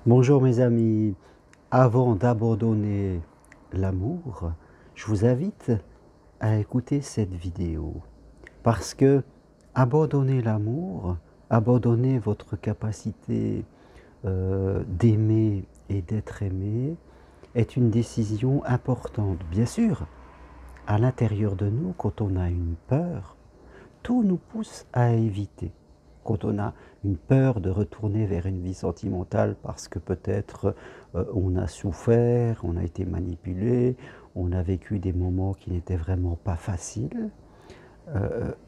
Bonjour mes amis, avant d'abandonner l'amour, je vous invite à écouter cette vidéo parce que abandonner l'amour, abandonner votre capacité d'aimer et d'être aimé est une décision importante. Bien sûr, à l'intérieur de nous, quand on a une peur, tout nous pousse à éviter. Quand on a une peur de retourner vers une vie sentimentale parce que peut-être on a souffert, on a été manipulé, on a vécu des moments qui n'étaient vraiment pas faciles,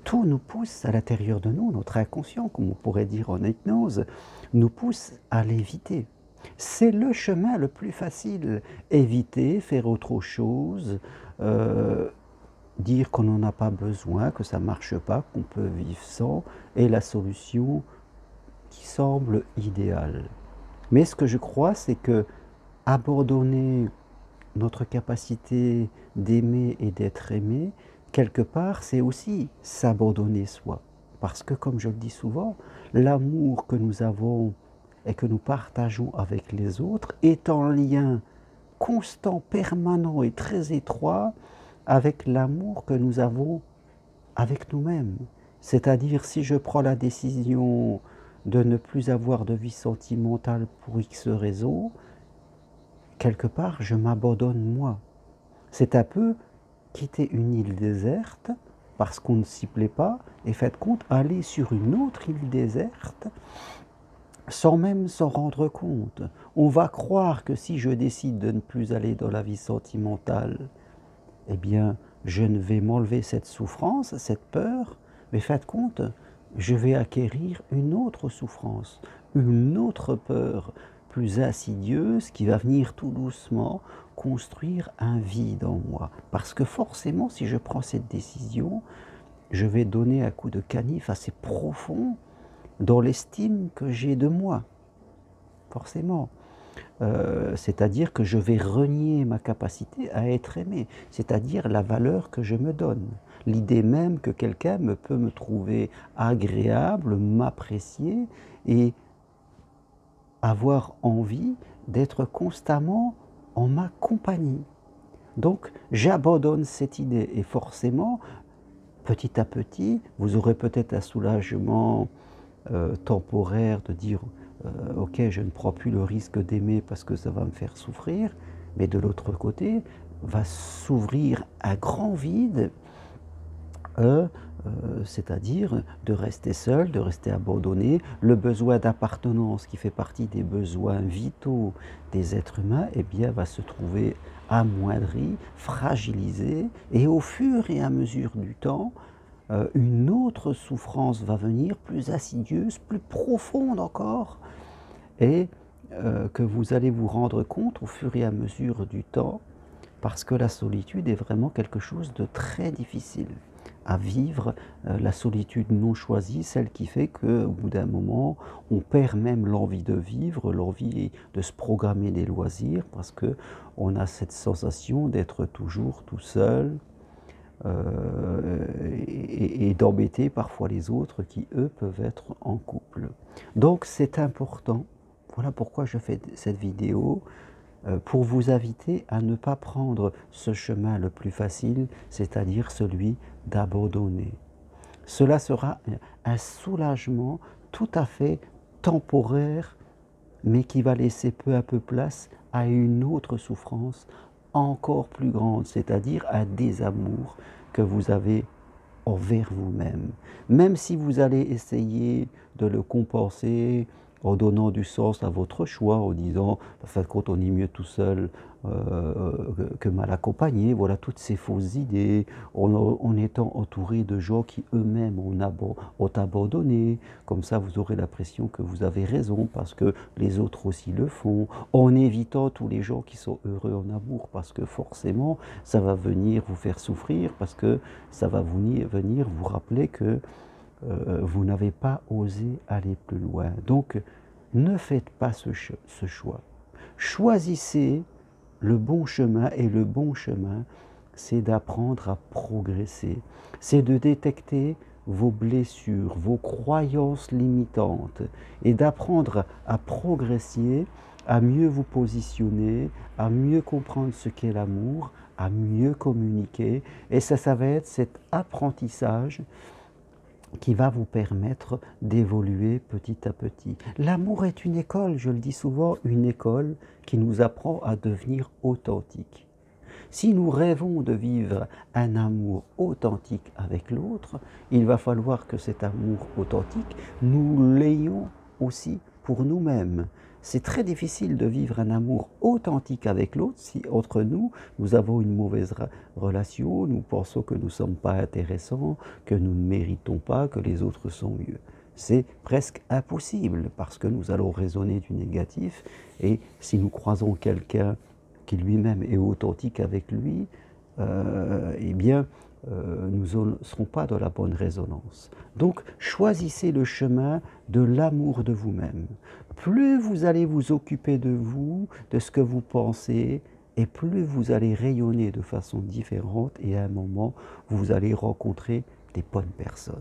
tout nous pousse à l'intérieur de nous, notre inconscient, comme on pourrait dire en hypnose, nous pousse à l'éviter. C'est le chemin le plus facile. Éviter, faire autre chose, euh, dire qu'on n'en a pas besoin, que ça ne marche pas, qu'on peut vivre sans, est la solution qui semble idéale. Mais ce que je crois, c'est que abandonner notre capacité d'aimer et d'être aimé, quelque part, c'est aussi s'abandonner soi. Parce que, comme je le dis souvent, l'amour que nous avons et que nous partageons avec les autres est en lien constant, permanent et très étroit avec l'amour que nous avons avec nous-mêmes. C'est-à-dire, si je prends la décision de ne plus avoir de vie sentimentale pour X raisons, quelque part, je m'abandonne moi. C'est un peu quitter une île déserte parce qu'on ne s'y plaît pas et faites compte, aller sur une autre île déserte sans même s'en rendre compte. On va croire que si je décide de ne plus aller dans la vie sentimentale, eh bien, je ne vais m'enlever cette souffrance, cette peur, mais faites compte, je vais acquérir une autre souffrance, une autre peur plus insidieuse qui va venir tout doucement construire un vide en moi. Parce que forcément, si je prends cette décision, je vais donner un coup de canif assez profond dans l'estime que j'ai de moi. Forcément. C'est-à-dire que je vais renier ma capacité à être aimé, c'est-à-dire la valeur que je me donne. L'idée même que quelqu'un peut me trouver agréable, m'apprécier et avoir envie d'être constamment en ma compagnie. Donc j'abandonne cette idée et forcément, petit à petit, vous aurez peut-être un soulagement temporaire de dire ok, je ne prends plus le risque d'aimer parce que ça va me faire souffrir, mais de l'autre côté va s'ouvrir un grand vide, euh, c'est-à-dire de rester seul, de rester abandonné, le besoin d'appartenance qui fait partie des besoins vitaux des êtres humains, eh bien, va se trouver amoindri, fragilisé, et au fur et à mesure du temps, une autre souffrance va venir, plus insidieuse, plus profonde encore, et que vous allez vous rendre compte au fur et à mesure du temps, parce que la solitude est vraiment quelque chose de très difficile à vivre, la solitude non choisie, celle qui fait qu'au bout d'un moment, on perd même l'envie de vivre, l'envie de se programmer des loisirs, parce qu'on a cette sensation d'être toujours tout seul, et d'embêter parfois les autres qui, eux, peuvent être en couple. Donc c'est important, voilà pourquoi je fais cette vidéo, pour vous inviter à ne pas prendre ce chemin le plus facile, c'est-à-dire celui d'abandonner. Cela sera un soulagement tout à fait temporaire, mais qui va laisser peu à peu place à une autre souffrance encore plus grande, c'est-à-dire un désamour que vous avez envers vous-même. Même si vous allez essayer de le compenser en donnant du sens à votre choix, en disant, en fin de compte, on est mieux tout seul que mal accompagné, voilà toutes ces fausses idées, en étant entouré de gens qui eux-mêmes ont abandonné, comme ça vous aurez l'impression que vous avez raison parce que les autres aussi le font, en évitant tous les gens qui sont heureux en amour, parce que forcément ça va venir vous faire souffrir, parce que ça va venir vous rappeler que vous n'avez pas osé aller plus loin. Donc, ne faites pas ce choix. Choisissez le bon chemin, et le bon chemin, c'est d'apprendre à progresser. C'est de détecter vos blessures, vos croyances limitantes et d'apprendre à progresser, à mieux vous positionner, à mieux comprendre ce qu'est l'amour, à mieux communiquer. Et ça va être cet apprentissage qui va vous permettre d'évoluer petit à petit. L'amour est une école, je le dis souvent, une école qui nous apprend à devenir authentique. Si nous rêvons de vivre un amour authentique avec l'autre, il va falloir que cet amour authentique, nous l'ayons aussi pour nous-mêmes. C'est très difficile de vivre un amour authentique avec l'autre si entre nous, nous avons une mauvaise relation, nous pensons que nous ne sommes pas intéressants, que nous ne méritons pas, que les autres sont mieux. C'est presque impossible parce que nous allons raisonner du négatif et si nous croisons quelqu'un qui lui-même est authentique avec lui, eh bien, nous ne serons pas dans la bonne résonance. Donc, choisissez le chemin de l'amour de vous-même. Plus vous allez vous occuper de vous, de ce que vous pensez, et plus vous allez rayonner de façon différente, et à un moment, vous allez rencontrer des bonnes personnes.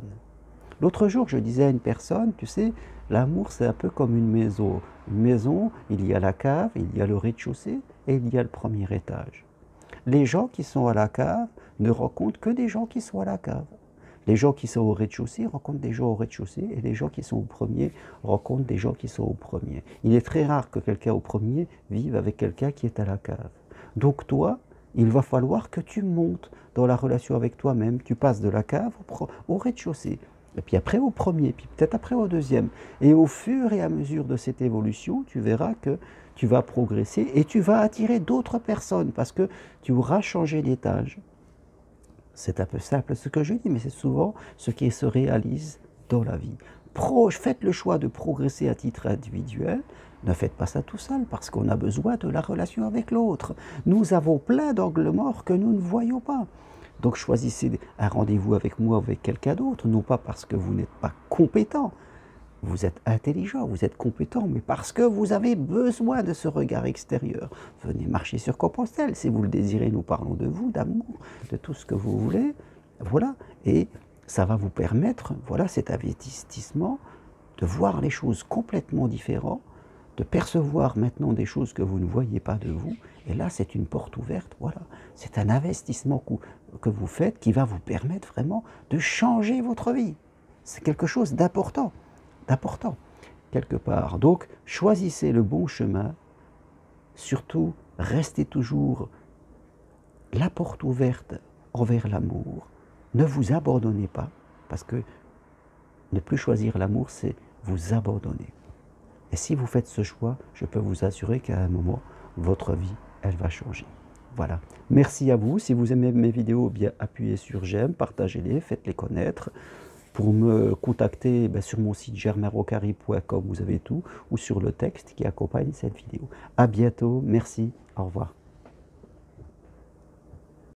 L'autre jour, je disais à une personne, tu sais, l'amour c'est un peu comme une maison. Une maison, il y a la cave, il y a le rez-de-chaussée et il y a le premier étage. Les gens qui sont à la cave ne rencontrent que des gens qui sont à la cave. Les gens qui sont au rez-de-chaussée rencontrent des gens au rez-de-chaussée et les gens qui sont au premier rencontrent des gens qui sont au premier. Il est très rare que quelqu'un au premier vive avec quelqu'un qui est à la cave. Donc toi, il va falloir que tu montes dans la relation avec toi-même. Tu passes de la cave au rez-de-chaussée. Et puis après au premier, puis peut-être après au deuxième. Et au fur et à mesure de cette évolution, tu verras que tu vas progresser et tu vas attirer d'autres personnes parce que tu auras changé d'étage. C'est un peu simple ce que je dis, mais c'est souvent ce qui se réalise dans la vie. Faites le choix de progresser à titre individuel. Ne faites pas ça tout seul parce qu'on a besoin de la relation avec l'autre. Nous avons plein d'angles morts que nous ne voyons pas. Donc choisissez un rendez-vous avec moi ou avec quelqu'un d'autre, non pas parce que vous n'êtes pas compétent. Vous êtes intelligent, vous êtes compétent, mais parce que vous avez besoin de ce regard extérieur. Venez marcher sur Compostelle, si vous le désirez, nous parlons de vous, d'amour, de tout ce que vous voulez. Voilà, et ça va vous permettre, voilà cet investissement, de voir les choses complètement différentes, de percevoir maintenant des choses que vous ne voyez pas de vous. Et là, c'est une porte ouverte, voilà. C'est un investissement que vous faites qui va vous permettre vraiment de changer votre vie. C'est quelque chose d'important, quelque part. Donc, choisissez le bon chemin. Surtout, restez toujours la porte ouverte envers l'amour. Ne vous abandonnez pas, parce que ne plus choisir l'amour, c'est vous abandonner. Et si vous faites ce choix, je peux vous assurer qu'à un moment, votre vie, elle va changer. Voilà. Merci à vous. Si vous aimez mes vidéos, bien appuyez sur j'aime, partagez-les, faites-les connaître. Pour me contacter sur mon site germainrocari.com, vous avez tout, ou sur le texte qui accompagne cette vidéo. À bientôt. Merci. Au revoir.